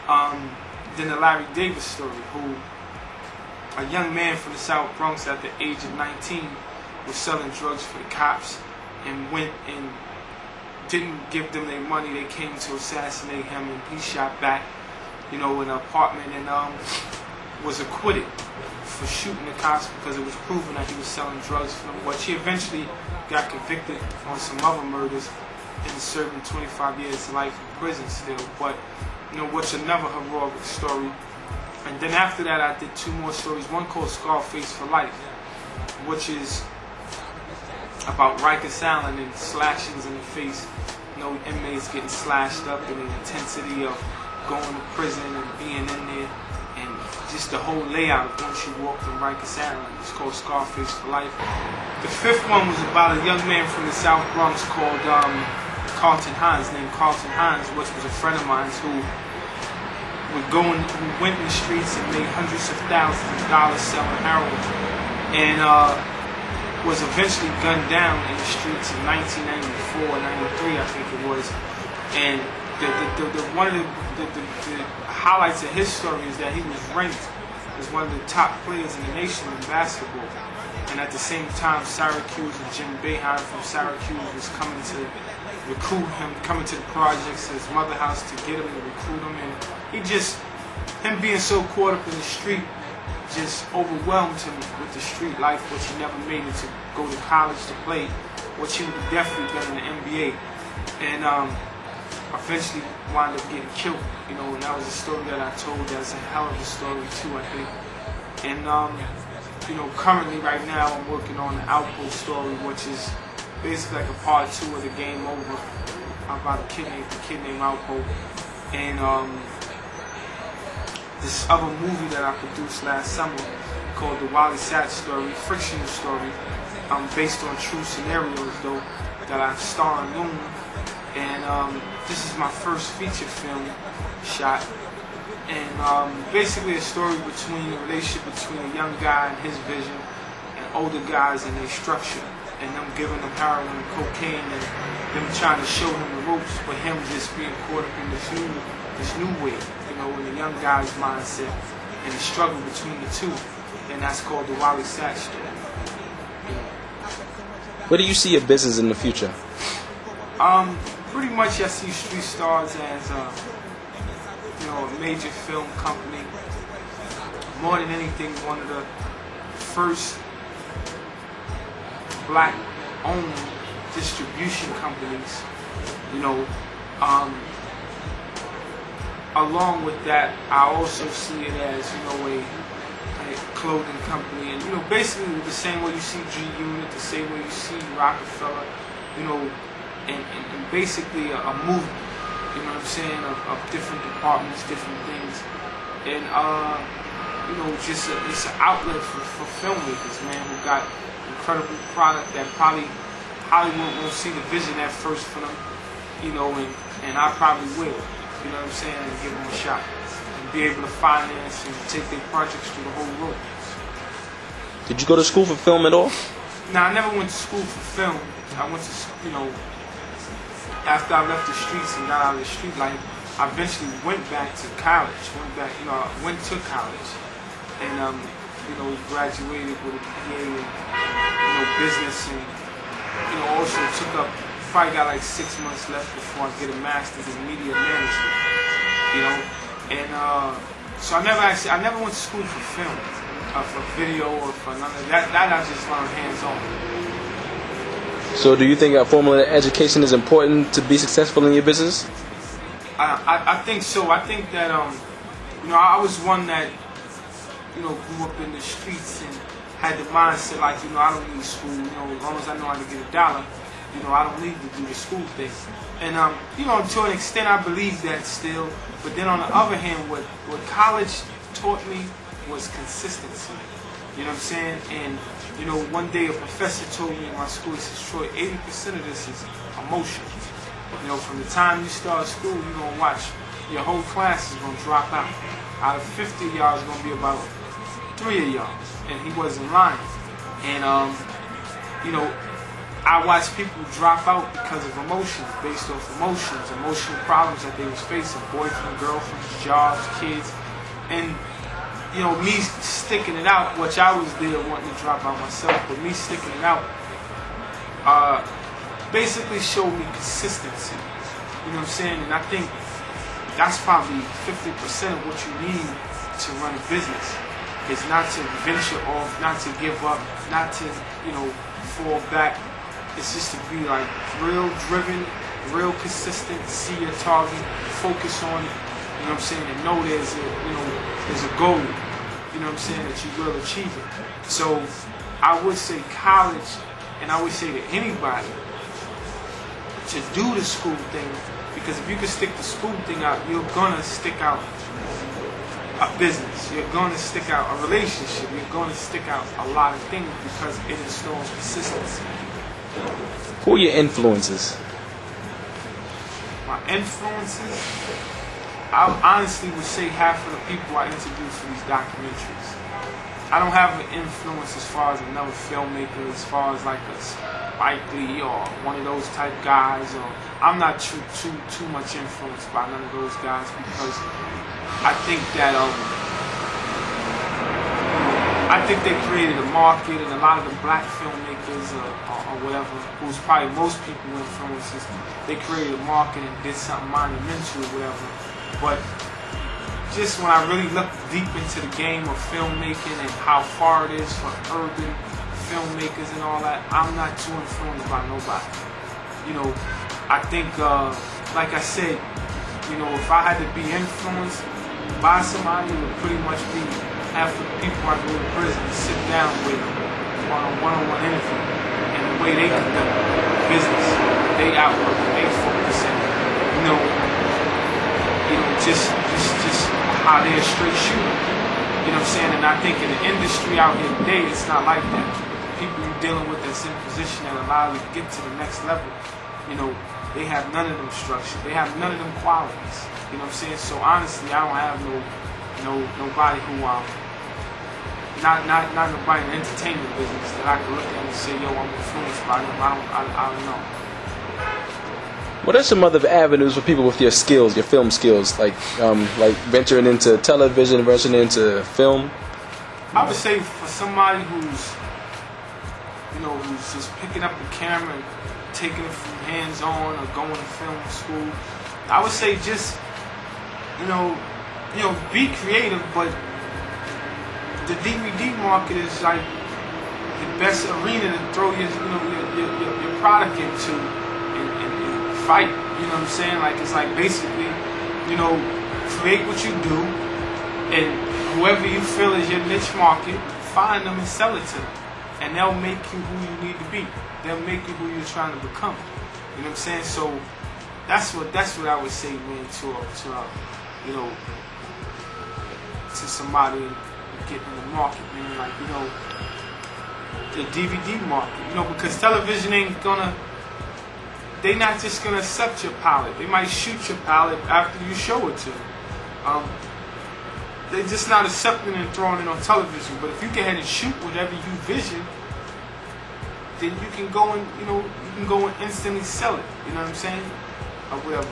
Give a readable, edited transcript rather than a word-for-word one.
Then the Larry Davis story, who a young man from the South Bronx at the age of 19 was selling drugs for the cops and went and didn't give them their money. They came to assassinate him, and he shot back, in an apartment, and was acquitted for shooting the cops because it was proven that he was selling drugs for them. But he eventually got convicted on some other murders and serving 25 years to life in prison still. But which another heroic story. And then after that, I did two more stories. One called Scarface for Life, which is about Rikers Island and slashings in the face. Inmates getting slashed up, and the intensity of going to prison and being in there, and just the whole layout once you walk from Rikers Island. It's called Scarface for Life. The fifth one was about a young man from the South Bronx called Carlton Hines, named Carlton Hines, which was a friend of mine who went in the streets and made hundreds of thousands of dollars selling heroin, and was eventually gunned down in the streets in 1994, 93, I think it was. And one of the highlights of his story is that he was ranked as one of the top players in the nation in basketball. And at the same time, Syracuse and Jim Boeheim from Syracuse was coming to recruit him, coming to the projects, his mother house, to get him, to recruit him. And him being so caught up in the street just overwhelmed him with the street life, which he never made it to go to college to play, which he would have definitely done in the NBA. And eventually wound up getting killed, and that was a story that I told. That's a hell of a story too, I think. And currently right now I'm working on the Alpo story, which is basically like a part 2 of the Game Over, about a kid named Alpo. And this other movie that I produced last summer called the Wally Satch story, fictional story, based on true scenarios though, that I star in Loon. And this is my first feature film shot. And basically a story between a relationship between a young guy and his vision and older guys and their structure, and them giving them heroin and cocaine and them trying to show him the ropes, but him just being caught up in this new way, in the young guy's mindset and the struggle between the two. And that's called the Wally Satch story. Where do you see your business in the future? Pretty much I see Street Stars as a major film company. More than anything, one of the first black-owned distribution companies. Along with that, I also see it as a clothing company, and basically the same way you see G Unit, the same way you see Rockefeller, and basically a movement, of different departments, different things, and just it's an outlet for filmmakers, man, who got incredible product that probably Hollywood won't see the vision at first for them, and I probably will, and give them a shot and be able to finance and take their projects through the whole road. Did you go to school for film at all? No, I never went to school for film. I went to, after I left the streets and got out of the street life, I eventually went back to college. Went to college, and graduated with a BA in business, and also took up. Probably got like 6 months left before I get a master's in media management. And so I never went to school for film, for video, or for none of that. That I just learned hands-on. So do you think a formal education is important to be successful in your business? I think so. I think that I was one that grew up in the streets and had the mindset like I don't need school. As long as I know how to get a dollar, I don't need to do the school thing. And to an extent I believe that still. But then on the other hand, what college taught me was consistency. And one day a professor told me in my school, he says, Troy, 80% of this is emotion. From the time you start school, you're gonna watch your whole class is gonna drop out. Out of 50 of y'all, it's gonna be about 3 of y'all. And he wasn't lying. And I watch people drop out because of emotions, based off emotions, emotional problems that they was facing, boyfriend, girlfriends, jobs, kids, and me sticking it out, which I was there wanting to drop out myself, but me sticking it out, basically showed me consistency. You know what I'm saying? And I think that's probably 50% of what you need to run a business. Is not to venture off, not to give up, not to, fall back. It's just to be like real driven, real consistent, see your target, focus on it, you know what I'm saying, and know there's a goal, you know what I'm saying, that you will achieve it. So I would say college, and I would say to anybody to do the school thing, because if you can stick the school thing out, you're gonna stick out a business, you're gonna stick out a relationship, you're gonna stick out a lot of things because it installs consistency. Who are your influences? My influences, I honestly would say half of the people I interview for these documentaries. I don't have an influence as far as another filmmaker, as far as like a Spike Lee or one of those type guys. Or I'm not too much influenced by none of those guys because I think that they created a market, and a lot of the black filmmakers or whatever, who's probably most people influences, they created a market and did something monumental or whatever. But just when I really look deep into the game of filmmaking and how far it is for urban filmmakers and all that, I'm not too influenced by nobody. I think, like I said, if I had to be influenced by somebody, it would pretty much be half the people I go to prison and sit down with on a one-on-one interview, and the way they conduct business, they outwork, they focus, and just how they're a straight shooter. You know what I'm saying? And I think in the industry out here today, it's not like that. The people you're dealing with that's in a position that allow you to get to the next level, they have none of them structures. They have none of them qualities. You know what I'm saying? So honestly, I don't have nobody who not nobody in the entertainment business that I can look at and say, yo, I'm influenced by them. I don't know. What are some other avenues for people with your skills, your film skills, like venturing into television, venturing into film? I would say for somebody who's just picking up the camera and taking it from hands-on or going to film school, I would say just, be creative, but the DVD market is like the best arena to throw your product into and fight. You know what I'm saying? Like, it's like basically, create what you do, and whoever you feel is your niche market, find them and sell it to them, and they'll make you who you need to be. They'll make you who you're trying to become. You know what I'm saying? So that's what I would say, man, to somebody getting in the market, man. Like, the DVD market, because television ain't they not just gonna accept your palette. They might shoot your palette after you show it to them. They're just not accepting and throwing it on television. But if you go ahead and shoot whatever you vision, then you can go and instantly sell it. You know what I'm saying? Or whatever.